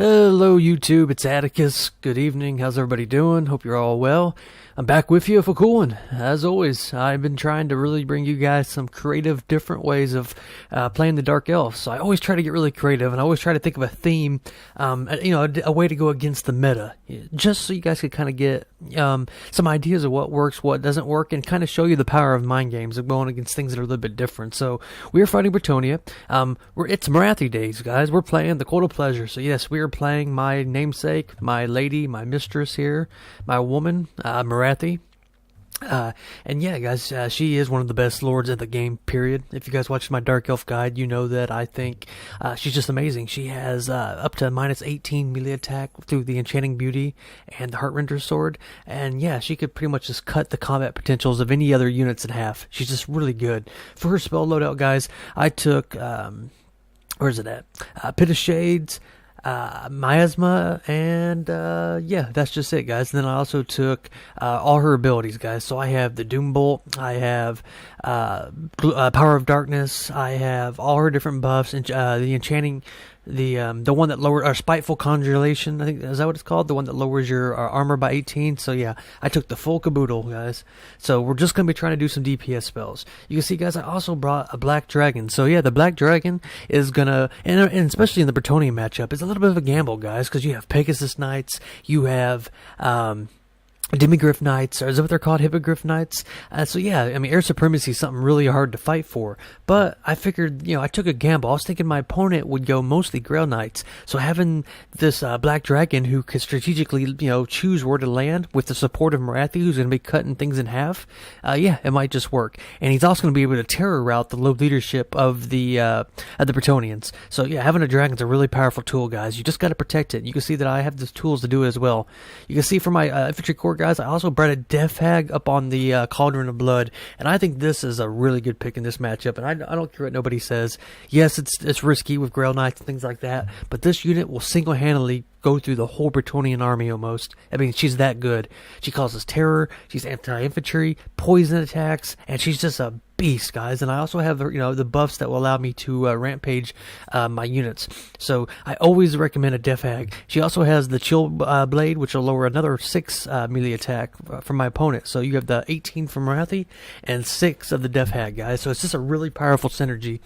Hello YouTube, it's Atticus. Good evening, how's everybody doing? Hope you're all well. I'm back with you for a cool one. As always, I've been trying to really bring you guys some creative, different ways of playing the Dark Elves. So I always try to get really creative, and I always try to think of a theme, a way to go against the meta. Just so you guys could kind of get some ideas of what works, what doesn't work, and kind of show you the power of mind games of going against things that are a little bit different. So we are fighting Bretonnia. It's Marathi days, guys. We're playing the Cult of Pleasure. So yes, we are playing my namesake, my lady, my mistress here, my woman, Marathi. And yeah, guys, she is one of the best lords in the game, period. If you guys watched my Dark Elf guide, you know that I think she's just amazing. She has up to minus 18 melee attack through the Enchanting Beauty and the Heartrender sword. And yeah, she could pretty much just cut the combat potentials of any other units in half. She's just really good. For her spell loadout, guys, I took, where's it at? Pit of Shades, Miasma, and yeah, that's just it, guys. And then I also took all her abilities, guys. So I have the Doom Bolt, I have Power of Darkness, I have all her different buffs, and the enchanting, the one that lowers Spiteful Conjuration, I think, is that what it's called? The one that lowers your armor by 18. So yeah, I took the full caboodle, guys. So we're just gonna be trying to do some DPS spells. You can see, guys, I also brought a Black Dragon. So yeah, the Black Dragon is gonna, and especially in the Bretonnia matchup, it's a little bit of a gamble, guys, because you have Pegasus Knights, you have Demigryph Knights, or is that what they're called? Hippogriff Knights? So yeah, I mean, air supremacy is something really hard to fight for. But I figured, I took a gamble. I was thinking my opponent would go mostly Grail Knights. So having this Black Dragon who could strategically, choose where to land with the support of Marathi, who's going to be cutting things in half, yeah, it might just work. And he's also going to be able to terror route the low leadership of the Bretonnians. So yeah, having a dragon's a really powerful tool, guys. You just got to protect it. You can see that I have the tools to do it as well. You can see from my infantry corps, guys, I also brought a Death Hag up on the Cauldron of Blood, and I think this is a really good pick in this matchup. And I don't care what nobody says. Yes, it's risky with Grail Knights and things like that, but this unit will single-handedly go through the whole Bretonnian army almost. I mean, she's that good. She causes terror, she's anti-infantry, poison attacks, and she's just a beast, guys. And I also have the buffs that will allow me to rampage my units. So I always recommend a Death Hag. She also has the Chill Blade, which will lower another 6 melee attack from my opponent. So you have the 18 from Marathi and 6 of the Death Hag, guys. So it's just a really powerful synergy.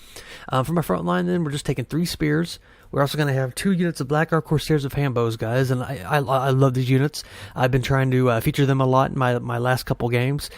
For my front line, then, we're just taking 3 spears. We're also going to have 2 units of Black Arc Corsairs of Handbows, guys, and I love these units. I've been trying to feature them a lot in my last couple games.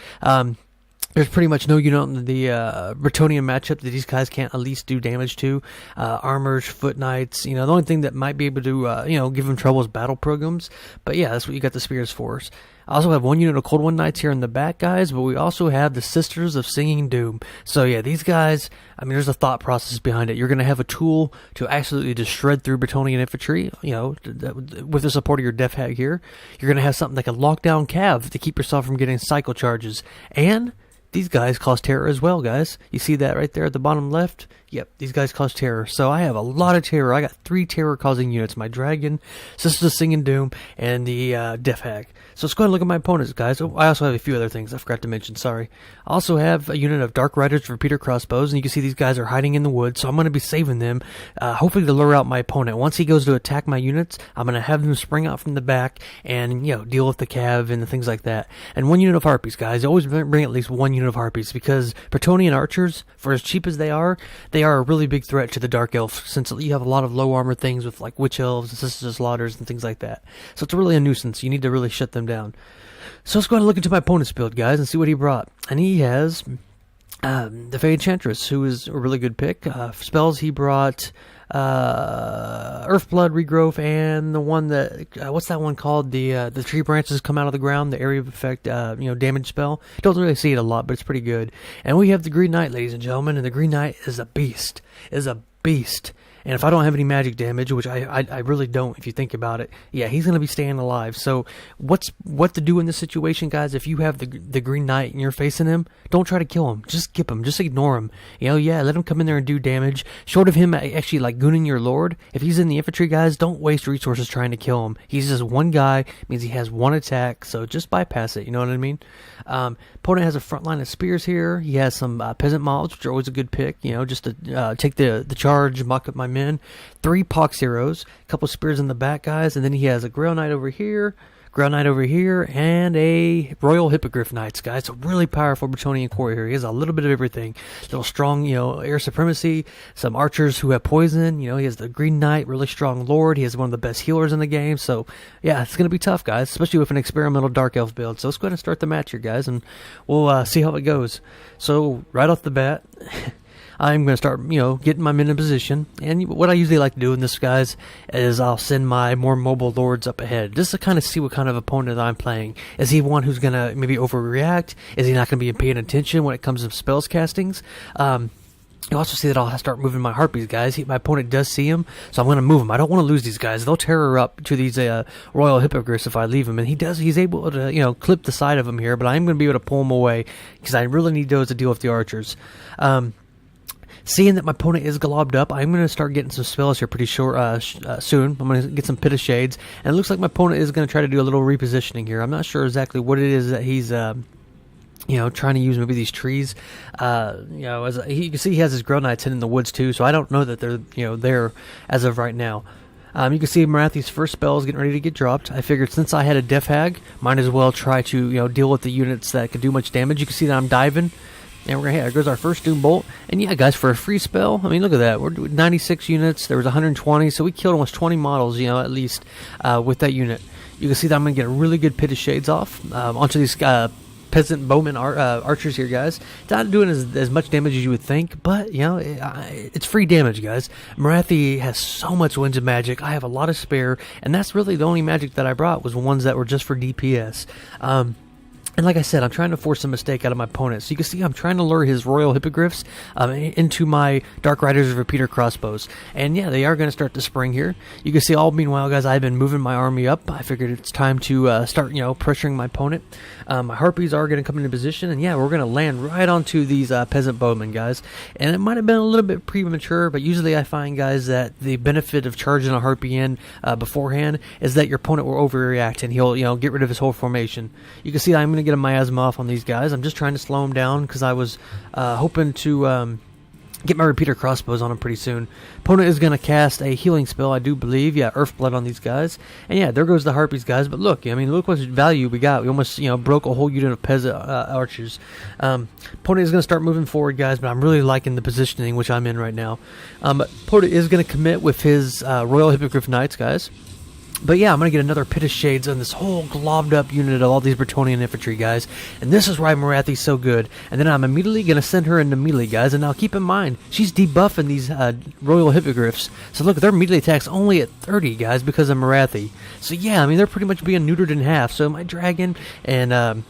There's pretty much no unit in the Bretonnia matchup that these guys can't at least do damage to. Armors, Foot Knights, the only thing that might be able to, give them trouble is battle programs. But yeah, that's what you got the spears for. I also have 1 unit of Cold One Knights here in the back, guys, but we also have the Sisters of Singing Doom. So yeah, these guys, I mean, there's a thought process behind it. You're going to have a tool to absolutely just shred through Bretonnian infantry, with the support of your Death Hag here. You're going to have something like a lockdown cav to keep yourself from getting cycle charges. And these guys cause terror as well, guys. You see that right there at the bottom left? Yep, these guys cause terror. So I have a lot of terror. I got 3 terror-causing units. My Dragon, Sisters of Singing Doom, and the Death Hag. So let's go ahead and look at my opponents, guys. Oh, I also have a few other things I forgot to mention, sorry. I also have a unit of Dark Riders Repeater Crossbows, and you can see these guys are hiding in the woods, so I'm going to be saving them, hopefully to lure out my opponent. Once he goes to attack my units, I'm going to have them spring out from the back and, deal with the cav and the things like that. And 1 unit of Harpies, guys. Always bring at least 1 unit of Harpies, because Bretonnian archers, for as cheap as they are a really big threat to the Dark Elf, since you have a lot of low armor things with like Witch Elves, Sisters of Slaughters, and things like that. So it's really a nuisance. You need to really shut them down. So let's go ahead and look into my opponent's build, guys, and see what he brought. And he has the Fey Enchantress, who is a really good pick. Spells, he brought Earthblood, Regrowth, and the one that what's that one called? The tree branches come out of the ground, the area of effect, damage spell. Don't really see it a lot, but it's pretty good. And we have the Green Knight, ladies and gentlemen, and the Green Knight is a beast. And if I don't have any magic damage, which I really don't if you think about it, yeah, he's going to be staying alive. So what to do in this situation, guys? If you have the Green Knight and you're facing him, don't try to kill him. Just skip him. Just ignore him. Yeah, let him come in there and do damage. Short of him actually like gooning your lord, if he's in the infantry, guys, don't waste resources trying to kill him. He's just one guy, means he has 1 attack, so just bypass it, you know what I mean? Opponent has a front line of spears here. He has some peasant mobs, which are always a good pick, just to take the charge, muck up my men, 3 pox heroes, a couple spears in the back, guys, and then he has a Grail Knight over here, and a Royal Hippogriff Knights, guys. So really powerful Bretonnian core here. He has a little bit of everything. Little strong, air supremacy, some archers who have poison. He has the Green Knight, really strong lord. He has one of the best healers in the game. So, yeah, it's going to be tough, guys, especially with an experimental Dark Elf build. So let's go ahead and start the match here, guys, and we'll see how it goes. So, right off the bat, I'm going to start, getting my men in position. And what I usually like to do in this, guys, is I'll send my more mobile lords up ahead, just to kind of see what kind of opponent I'm playing. Is he one who's going to maybe overreact? Is he not going to be paying attention when it comes to spells castings? You also see that I'll start moving my harpies, guys. My opponent does see him, so I'm going to move him. I don't want to lose these guys. They'll tear her up to these Royal Hippogriffs if I leave him. And he's able to, clip the side of him here, but I'm going to be able to pull him away because I really need those to deal with the archers. Seeing that my opponent is globbed up, I'm going to start getting some spells here pretty soon. I'm going to get some Pit of Shades, and it looks like my opponent is going to try to do a little repositioning here. I'm not sure exactly what it is that he's, trying to use maybe these trees. As you can see, he has his Grail Knights in the woods too, so I don't know that they're, there as of right now. You can see Marathi's first spell is getting ready to get dropped. I figured since I had a Death Hag, might as well try to, deal with the units that could do much damage. You can see that I'm diving. And there goes our first Doom Bolt. And yeah, guys, for a free spell, I mean, look at that. We're doing 96 units. There was 120, so we killed almost 20 models, at least, with that unit. You can see that I'm going to get a really good Pit of Shades off onto these peasant bowman archers here, guys. It's not doing as much damage as you would think, but, it's free damage, guys. Marathi has so much Winds of Magic. I have a lot of spare, and that's really the only magic that I brought was ones that were just for DPS. And like I said, I'm trying to force a mistake out of my opponent. So you can see I'm trying to lure his Royal Hippogriffs into my Dark Riders of Repeater Crossbows. And yeah, they are going to start to spring here. You can see all meanwhile, guys, I've been moving my army up. I figured it's time to start, pressuring my opponent. My Harpies are going to come into position. And yeah, we're going to land right onto these peasant bowmen, guys. And it might have been a little bit premature, but usually I find, guys, that the benefit of charging a Harpy in beforehand is that your opponent will overreact and he'll, get rid of his whole formation. You can see I'm going to get a miasma off on these guys. I'm just trying to slow them down because I was hoping to get my repeater crossbows on them pretty soon. Opponent is going to cast a healing spell, I do believe. Yeah, Earthblood on these guys. And yeah, there goes the Harpies, guys. But look, look what value we got. We almost, broke a whole unit of peasant archers. Opponent is going to start moving forward, guys, but I'm really liking the positioning which I'm in right now. Opponent is going to commit with his Royal Hippogriff Knights, guys. But yeah, I'm going to get another Pit of Shades on this whole globbed up unit of all these Bretonnian infantry, guys. And this is why Marathi's so good. And then I'm immediately going to send her into melee, guys. And now keep in mind, she's debuffing these Royal Hippogriffs. So look, their melee attack's only at 30, guys, because of Marathi. So yeah, they're pretty much being neutered in half. So my dragon and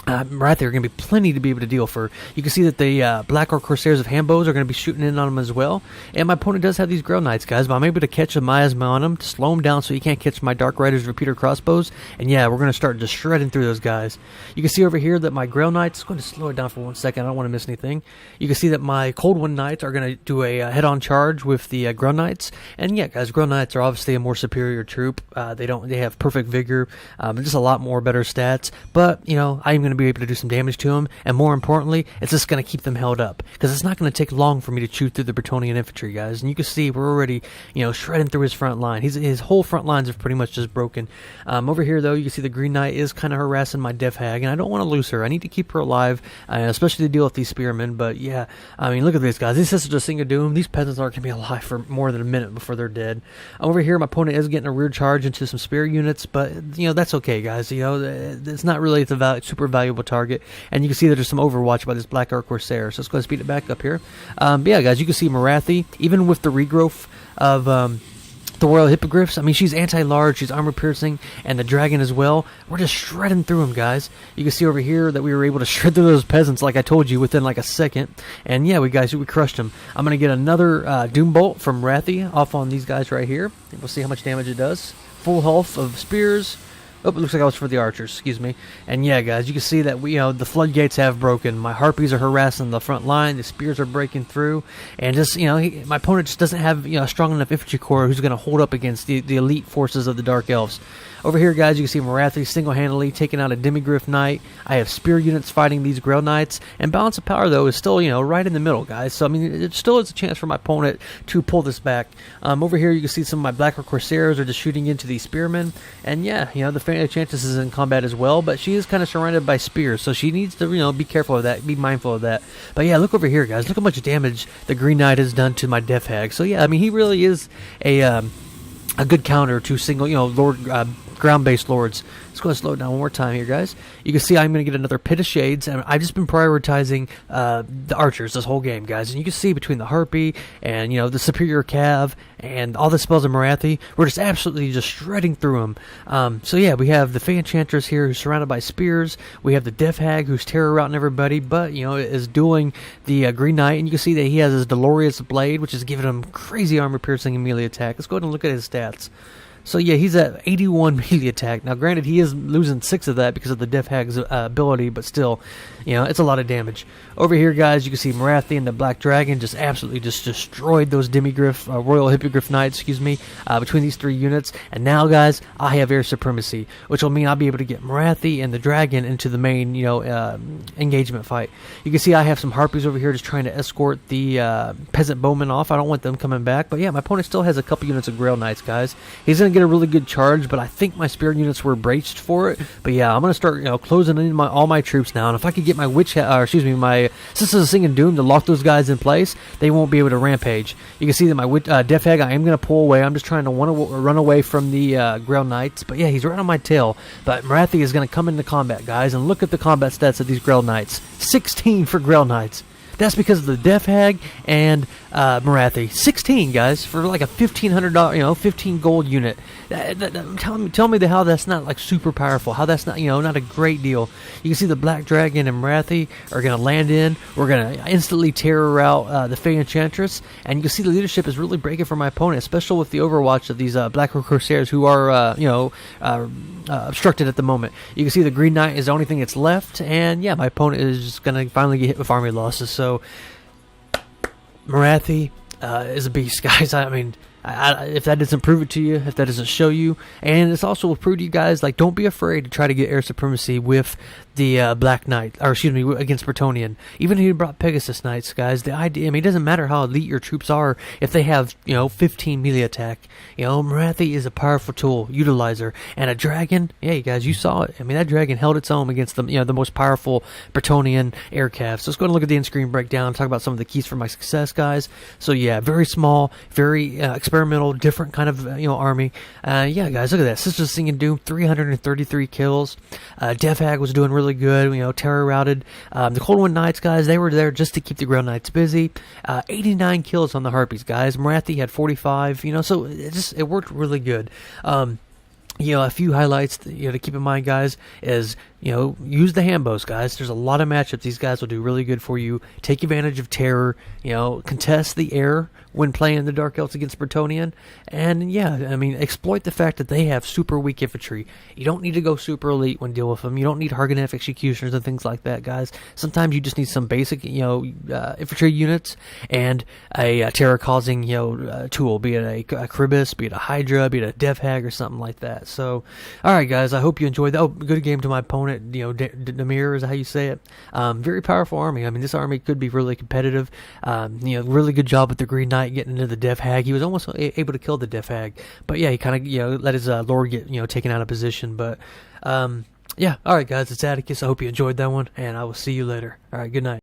Marathi are going to be plenty to be able to deal for. You can see that the Black Orc Corsairs of Hambos are going to be shooting in on them as well. And my opponent does have these Grail Knights, guys, but I'm able to catch a miasma on him to slow him down so he can't catch my Dark Riders Repeater Crossbows. And yeah, we're going to start just shredding through those guys. You can see over here that my Grail Knights, I'm going to slow it down for 1 second, I don't want to miss anything. You can see that my Cold Wind Knights are going to do a head-on charge with the Grail Knights. And yeah, guys, Grail Knights are obviously a more superior troop. They have perfect vigor, just a lot more better stats. But, I'm going to be able to do some damage to them, and more importantly, it's just going to keep them held up, because it's not going to take long for me to chew through the Bretonnian infantry, guys. And you can see we're already, shredding through his front line. His whole front lines are pretty much just broken. Over here, though, you can see the Green Knight is kind of harassing my Death Hag, and I don't want to lose her. I need to keep her alive, especially to deal with these spearmen. But yeah, look at these guys. This is just a thing of doom. These peasants aren't going to be alive for more than a minute before they're dead. Over here, my opponent is getting a rear charge into some spear units, but that's okay, guys. It's not really super valuable target. And you can see that there's some Overwatch by this Black Orc Corsair. So let's go ahead and speed it back up here. But yeah, guys, you can see Marathi, even with the regrowth of the Royal Hippogriffs. She's anti-large, she's armor-piercing, and the dragon as well. We're just shredding through them, guys. You can see over here that we were able to shred through those peasants, like I told you, within like a second. And yeah, we crushed them. I'm going to get another Doom Bolt from Marathi off on these guys right here. We'll see how much damage it does. Full health of spears. Oh, it looks like I was for the archers, excuse me. And yeah, guys, you can see that the floodgates have broken. My Harpies are harassing the front line. The spears are breaking through. And just, my opponent just doesn't have, a strong enough infantry corps who's going to hold up against the elite forces of the Dark Elves. Over here, guys, you can see Marathi single-handedly taking out a Demigryph Knight. I have spear units fighting these Grail Knights, and balance of power, though, is still, right in the middle, guys. So, I mean, it still is a chance for my opponent to pull this back. Over here, you can see some of my Black Corsairs are just shooting into the Spearmen, and yeah, the Fan Enchantress is in combat as well, but she is kind of surrounded by spears, so she needs to, be careful of that, be mindful of that. But yeah, look over here, guys. Look how much damage the Green Knight has done to my Death Hag. So yeah, I mean, he really is a good counter to single, Lord ground-based lords. Let's go and slow it down one more time here, guys. You can see I'm going to get another Pit of Shades, and I've just been prioritizing the archers this whole game, guys. And you can see between the Harpy and, the Superior Cav and all the spells of Marathi, we're just absolutely just shredding through them. So yeah, we have the Fey Enchantress here who's surrounded by spears. We have the Death Hag who's terror-routing everybody, but, is doing the Green Knight. And you can see that he has his Dolorious Blade, which is giving him crazy armor-piercing and melee attack. Let's go ahead and look at his stats. So yeah, he's at 81 melee attack. Now granted, he is losing 6 of that because of the Death Hag's ability, but still, it's a lot of damage. Over here, guys, you can see Marathi and the Black Dragon just absolutely just destroyed those Royal Hippogriff Knights, between these 3 units. And now, guys, I have air supremacy, which will mean I'll be able to get Marathi and the Dragon into the main, engagement fight. You can see I have some Harpies over here just trying to escort the Peasant Bowmen off. I don't want them coming back, but yeah, my opponent still has a couple units of Grail Knights, guys. He's going to get a really good charge, but I think my spear units were braced for it. But yeah, I'm going to start, closing in all my troops now, and if I could get my my Sisters of Singing Doom to lock those guys in place, they won't be able to rampage. You can see that my Death Hag, I am going to pull away. I'm just trying to run away from the Grail Knights, but yeah, he's right on my tail. But Marathi is going to come into combat, guys, and look at the combat stats of these Grail Knights. 16 for Grail Knights. That's because of the Death Hag and Marathi. 16, guys, for like a $1,500, 15 gold unit. Tell me how that's not like super powerful. How that's not, not a great deal. You can see the Black Dragon and Marathi are going to land in. We're going to instantly terror out the Fey Enchantress, and you can see the leadership is really breaking for my opponent, especially with the Overwatch of these Black Corsairs who are, obstructed at the moment. You can see the Green Knight is the only thing that's left, and yeah, my opponent is just going to finally get hit with army losses. So Marathi is a beast, guys. I mean, if that doesn't prove it to you, if that doesn't show you, and it's also will prove to you guys, like, don't be afraid to try to get air supremacy with the Black Knight, or excuse me, against Bretonnian. Even if you brought Pegasus Knights, guys, the idea, I mean, it doesn't matter how elite your troops are if they have, 15 melee attack. Marathi is a powerful tool, utilizer, and a dragon, yeah, you guys, you saw it. I mean, that dragon held its own against the most powerful Bretonnian air calves. So let's go ahead and look at the in-screen breakdown, talk about some of the keys for my success, guys. So yeah, very small, very experimental, different kind of, army. Yeah, guys, look at that. Sisters of Singing Doom, 333 kills. Death Hag was doing really good, terror routed. The Cold One Knights, guys, they were there just to keep the Grail Knights busy. 89 kills on the Harpies, guys. Marathi had 45, so it worked really good. A few highlights to keep in mind, guys, is use the Hambos, guys. There's a lot of matchups these guys will do really good for you. Take advantage of terror, contest the air when playing the Dark Elves against Bretonnian, and yeah, I mean, exploit the fact that they have super weak infantry. You don't need to go super elite when dealing with them. You don't need Harganeth Executioners and things like that, guys. Sometimes you just need some basic, infantry units and a terror-causing, tool, be it a Kribis, be it a Hydra, be it a Death Hag, or something like that. So, alright, guys, I hope you enjoyed that. Oh, good game to my opponent, Demir is how you say it. Very powerful army. I mean, this army could be really competitive. Really good job with the Green Knight getting into the Death Hag. He was almost able to kill the Death Hag, but yeah, he kind of let his lord get taken out of position. But yeah, all right, guys, it's Atticus. I hope you enjoyed that one, and I will see you later. All right, good night.